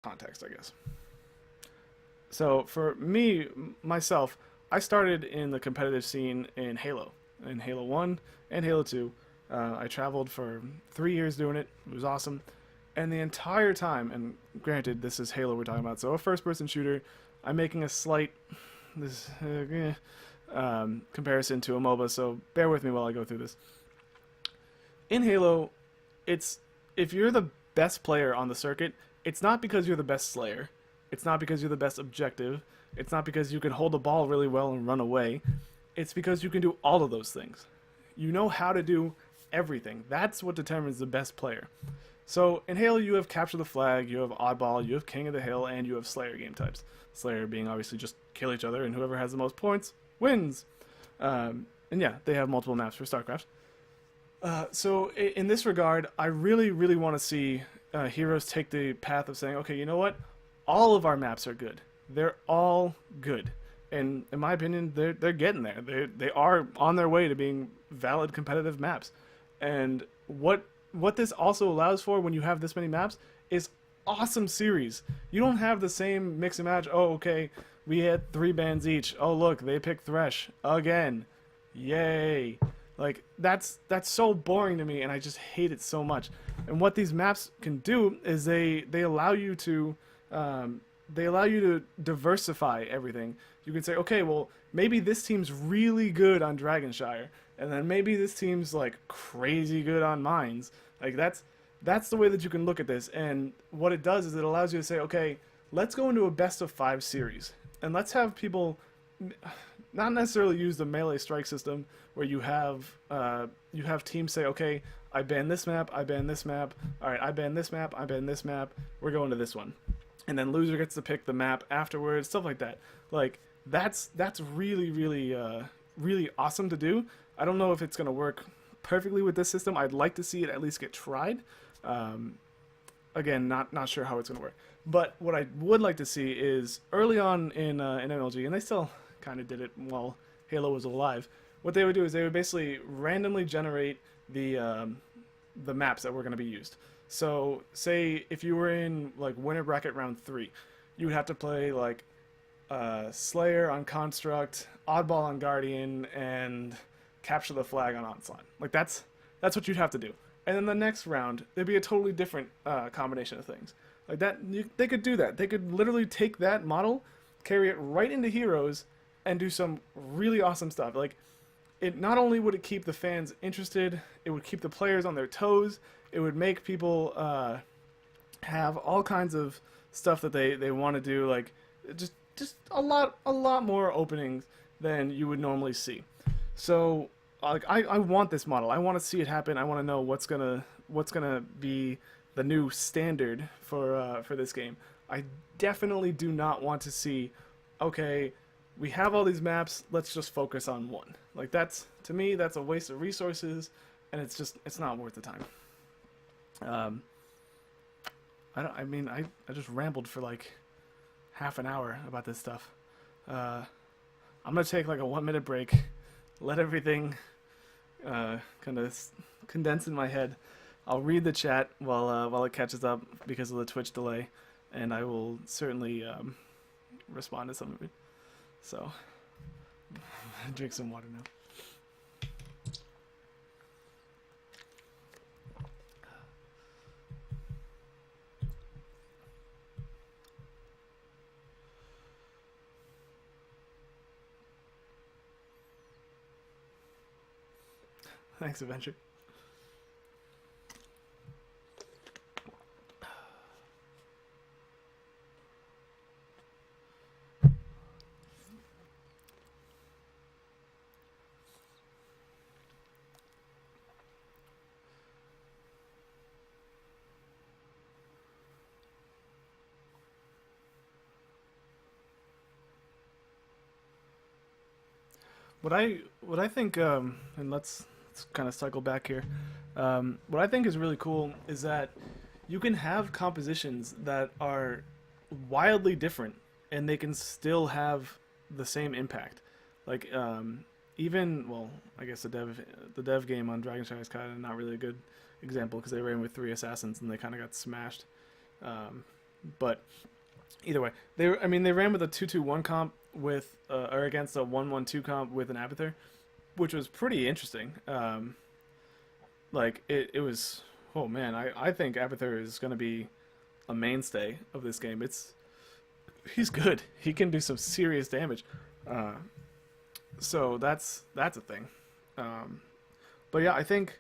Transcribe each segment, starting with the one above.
context, I guess. So for me, myself, I started in the competitive scene in Halo 1 and Halo 2. I traveled for 3 years doing it. It was awesome. And the entire time, and granted, this is Halo we're talking about, so a first person shooter, I'm making a slight this comparison to a MOBA, so bear with me while I go through this. In Halo, it's if you're the best player on the circuit, it's not because you're the best Slayer. It's not because you're the best objective. It's not because you can hold the ball really well and run away. It's because you can do all of those things. You know how to do everything. That's what determines the best player. So in Halo, you have Capture the Flag, you have Oddball, you have King of the Hill, and you have Slayer game types. Slayer being obviously just kill each other, and whoever has the most points wins. And yeah, they have multiple maps for StarCraft. So in this regard, I really, really want to see Heroes take the path of saying, okay, you know what? All of our maps are good. They're all good, and in my opinion, they're getting there. They are on their way to being valid competitive maps. And what this also allows for when you have this many maps is awesome series. You don't have the same mix and match. Oh, okay, we had 3 bands each. Oh, look, they picked Thresh again. Yay. Like that's so boring to me, and I just hate it so much. And what these maps can do is they allow you to diversify everything. You can say, okay, well, maybe this team's really good on Dragonshire, and then maybe this team's like crazy good on Mines. Like that's the way that you can look at this. And what it does is it allows you to say, okay, let's go into a best of 5 series, and let's have people not necessarily use the melee strike system where you have teams say, okay, I ban this map, I ban this map, all right, I ban this map, I ban this map, we're going to this one, and then loser gets to pick the map afterwards, stuff like that. Like that's really really really awesome to do. I don't know if it's gonna work perfectly with this system. I'd like to see it at least get tried. Again, not sure how it's gonna work. But what I would like to see is early on in MLG, and they still kind of did it while Halo was alive. What they would do is they would basically randomly generate the maps that were going to be used. So, say if you were in like winner bracket round 3, you would have to play like Slayer on Construct, Oddball on Guardian, and Capture the Flag on Onslaught. Like that's what you'd have to do. And then the next round, there'd be a totally different combination of things. Like that, they could do that. They could literally take that model, carry it right into Heroes, and do some really awesome stuff. Like, it not only would it keep the fans interested, it would keep the players on their toes. It would make people have all kinds of stuff that they want to do. Like, just a lot more openings than you would normally see. So, like, I want this model. I want to see it happen. I want to know what's gonna be the new standard for this game. I definitely do not want to see, okay, we have all these maps, let's just focus on one. Like to me, that's a waste of resources, and it's not worth the time. I just rambled for like half an hour about this stuff. I'm gonna take like a 1 minute break, let everything kind of condense in my head. I'll read the chat while it catches up because of the Twitch delay, and I will certainly respond to some of it. So, drink some water now. Thanks, Adventure. What I think, and let's kind of cycle back here. What I think is really cool is that you can have compositions that are wildly different, and they can still have the same impact. Like even well, I guess the dev game on Dragonshire is kind of not really a good example because they ran with 3 assassins and they kind of got smashed. But either way, I mean, they ran with a 2-2-1 comp with, or against a 1-1-2 comp with an Abathur, which was pretty interesting. Like it was. Oh man, I think Abathur is going to be a mainstay of this game. He's good. He can do some serious damage. Uh, so that's a thing. Um, but yeah, I think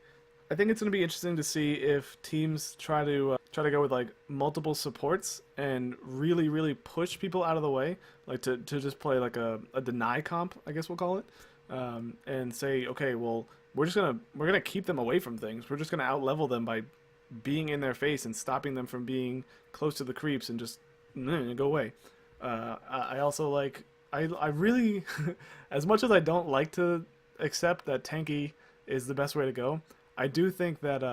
it's going to be interesting to see if teams try to go with like multiple supports and really push people out of the way, like to just play like a deny comp, I guess we'll call it, and say, okay, well, we're gonna keep them away from things. We're just gonna out level them by being in their face and stopping them from being close to the creeps and just go away. I also like I really as much as I don't like to accept that tanky is the best way to go, I do think that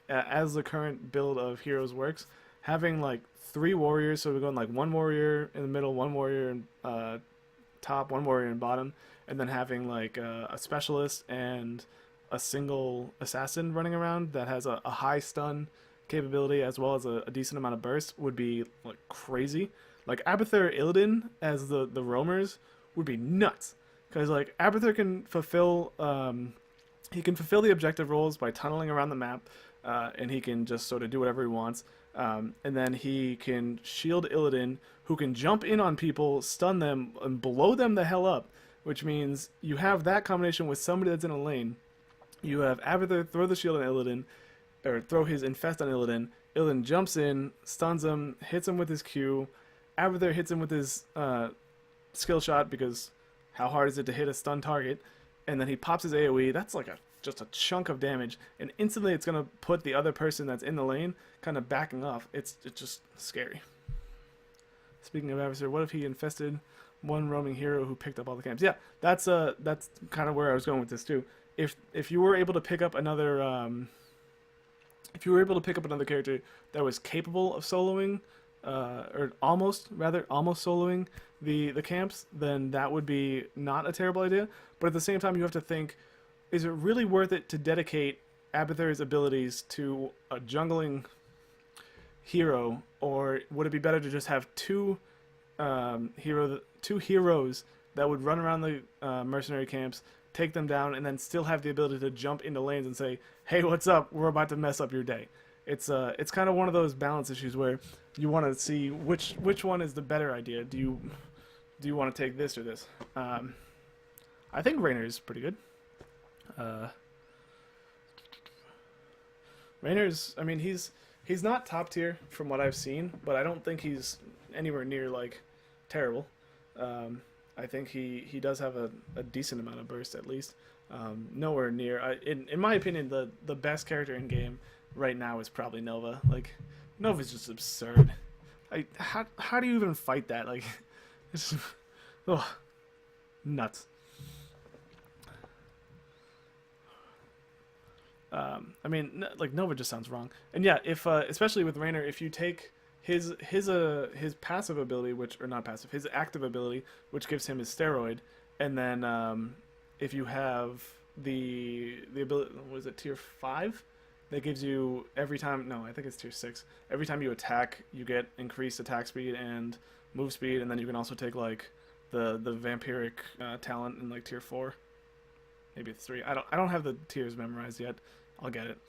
as the current build of heroes works, having like 3 warriors, so we're going like 1 warrior in the middle, 1 warrior in top, 1 warrior in bottom, and then having like a specialist and a single assassin running around that has a high stun capability as well as a decent amount of burst would be like crazy. Like Abathur Illidan as the roamers would be nuts, because like Abathur can fulfill he can fulfill the objective roles by tunneling around the map, and he can just sort of do whatever he wants. And then he can shield Illidan, who can jump in on people, stun them, and blow them the hell up. Which means you have that combination with somebody that's in a lane. You have Abathur throw the shield on Illidan, or throw his infest on Illidan. Illidan jumps in, stuns him, hits him with his Q. Abathur hits him with his skill shot, because how hard is it to hit a stun target? And then he pops his AoE. That's like just a chunk of damage, and instantly it's gonna put the other person that's in the lane kind of backing off. It's just scary. Speaking of Abathur, what if he infested one roaming hero who picked up all the camps? Yeah, that's kind of where I was going with this too. If you were able to pick up another character that was capable of soloing, or almost soloing the camps, then that would be not a terrible idea. But at the same time, you have to think, is it really worth it to dedicate Abathur's abilities to a jungling hero, or would it be better to just have two heroes that would run around the mercenary camps, take them down, and then still have the ability to jump into lanes and say, "Hey, what's up? We're about to mess up your day." It's kind of one of those balance issues where you want to see which one is the better idea. Do you want to take this or this? I think Raynor is pretty good. Raynor's, I mean, he's not top tier from what I've seen, but I don't think he's anywhere near like terrible. I think he does have a decent amount of burst at least. Nowhere near. In my opinion, the best character in game right now is probably Nova. Like, Nova's just absurd. How do you even fight that? Like, it's nuts. I mean, like, Nova just sounds wrong. And yeah, if especially with Raynor, if you take his passive ability, or not passive, his active ability, which gives him his steroid, and then if you have the ability, was it tier 5? That gives you every time. No, I think it's tier 6. Every time you attack, you get increased attack speed and move speed, and then you can also take like the vampiric talent in like tier 4. Maybe it's 3. I don't have the tiers memorized yet. I'll get it.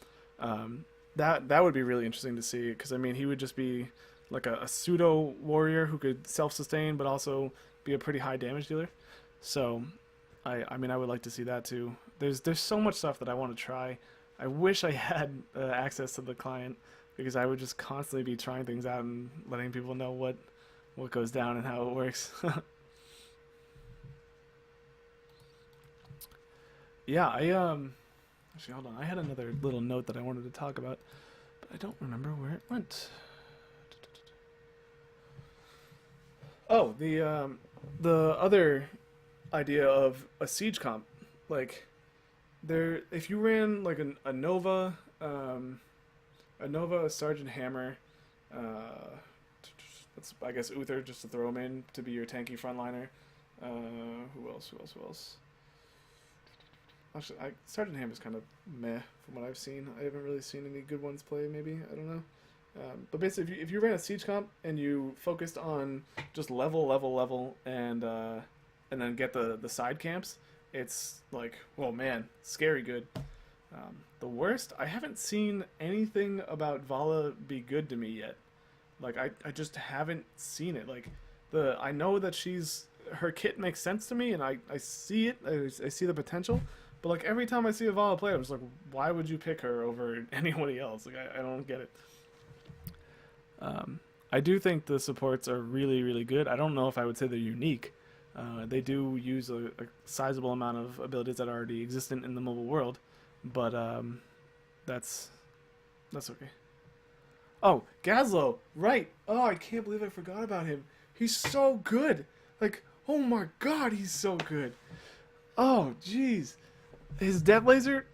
That would be really interesting to see, because I mean, he would just be like a pseudo warrior who could self-sustain but also be a pretty high damage dealer. So I mean, I would like to see that too. There's so much stuff that I want to try. I wish I had access to the client, because I would just constantly be trying things out and letting people know what goes down and how it works. Yeah, actually, hold on. I had another little note that I wanted to talk about, but I don't remember where it went. Oh, the other idea of a siege comp, like if you ran like a Nova, a Sergeant Hammer, that's, I guess, Uther, just to throw him in to be your tanky frontliner. Who else? Actually, Sergeant Ham is kind of meh from what I've seen. I haven't really seen any good ones play, maybe. I don't But basically, if you ran a siege comp and you focused on just level, and then get the side camps, it's like, oh man, scary good. The worst, I haven't seen anything about Vala be good to me yet. Like I just haven't seen it. Like I know that her kit makes sense to me, and I see it. I see the potential. But like every time I see a Vala play, I'm just like, why would you pick her over anybody else? Like I don't get it. I do think the supports are really, really good. I don't know if I would say they're unique. They do use a sizable amount of abilities that are already existent in the mobile world, but that's okay. Oh, Gazlo, right? Oh, I can't believe I forgot about him. He's so good. Like, oh my God, he's so good. Oh, jeez, his death laser.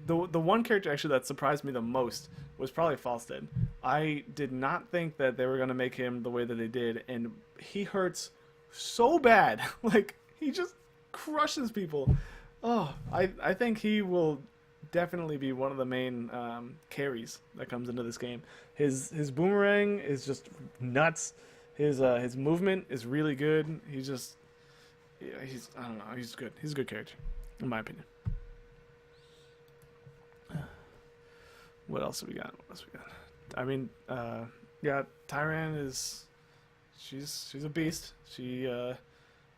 The one character actually that surprised me the most was probably Falstead. I did not think that they were gonna make him the way that they did, and he hurts so bad. Like he just crushes people. Oh, I think he will definitely be one of the main carries that comes into this game. His boomerang is just nuts. His movement is really good. He's I don't know. He's good. He's a good character, in my opinion. What else have we got? I mean, yeah, Tyran is she's a beast.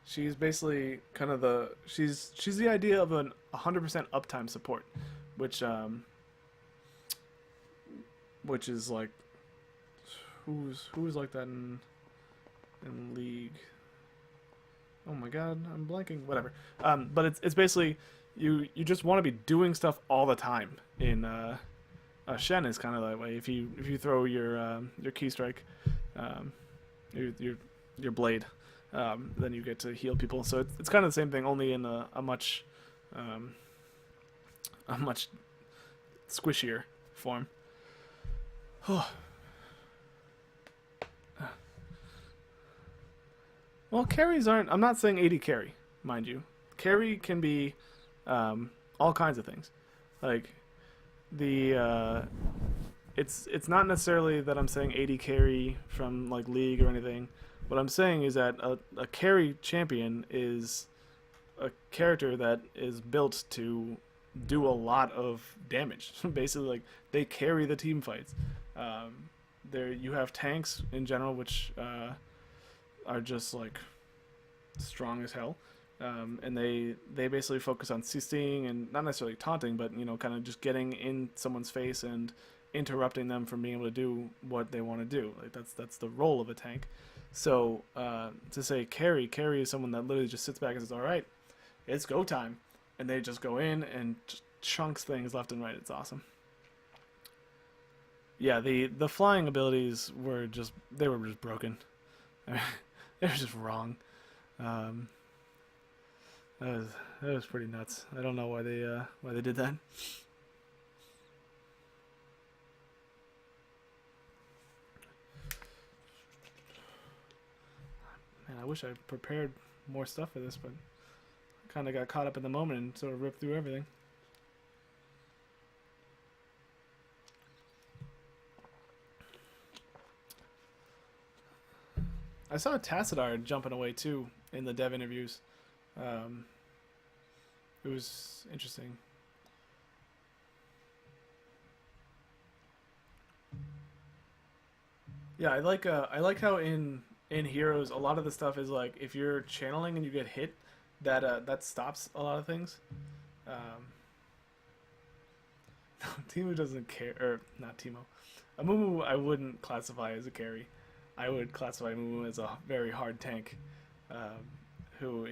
She's basically kind of she's the idea of an 100% uptime support, which is like who's like that in League. Oh my God, I'm blanking. Whatever. But it's basically you just want to be doing stuff all the time in Shen is kind of that way. If you throw your key strike, your blade, then you get to heal people. So it's kind of the same thing, only in a much squishier form. Well, carries aren't. I'm not saying 80 carry, mind you. Carry can be all kinds of things, like it's not necessarily that I'm saying 80 carry from like League or anything. What I'm saying is that a carry champion is a character that is built to do a lot of damage. Basically, like they carry the team fights. There you have tanks in general, which are just like strong as hell. And they basically focus on assisting and not necessarily taunting, but kind of just getting in someone's face and interrupting them from being able to do what they want to do. Like that's the role of a tank. So to say carry is someone that literally just sits back and says, "All right, it's go time," and they just go in and just chunks things left and right. It's awesome. Yeah, the flying abilities were just broken. I mean, they were just wrong. That was pretty nuts. I don't know why they did that. Man, I wish I prepared more stuff for this, but I kind of got caught up in the moment and sort of ripped through everything. I saw Tassadar jumping away too in the dev interviews. It was interesting. Yeah, I like how in Heroes a lot of the stuff is like if you're channeling and you get hit, that stops a lot of things. Timo doesn't care, or not Timo. Amumu I wouldn't classify as a carry. I would classify Amumu as a very hard tank. Who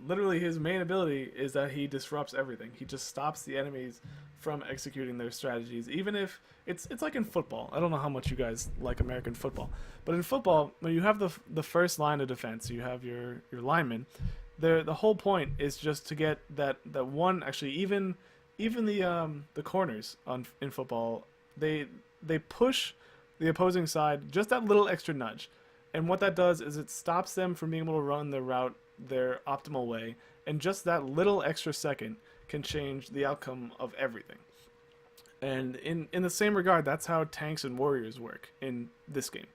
literally his main ability is that he disrupts everything. He just stops the enemies from executing their strategies. Even if it's like in football. I don't know how much you guys like American football, but in football, when you have the first line of defense, you have your linemen. The whole point is just to get that one. Actually, even the corners in football, they push the opposing side just that little extra nudge. And what that does is it stops them from being able to run their route their optimal way. And just that little extra second can change the outcome of everything. And in the same regard, that's how tanks and warriors work in this game.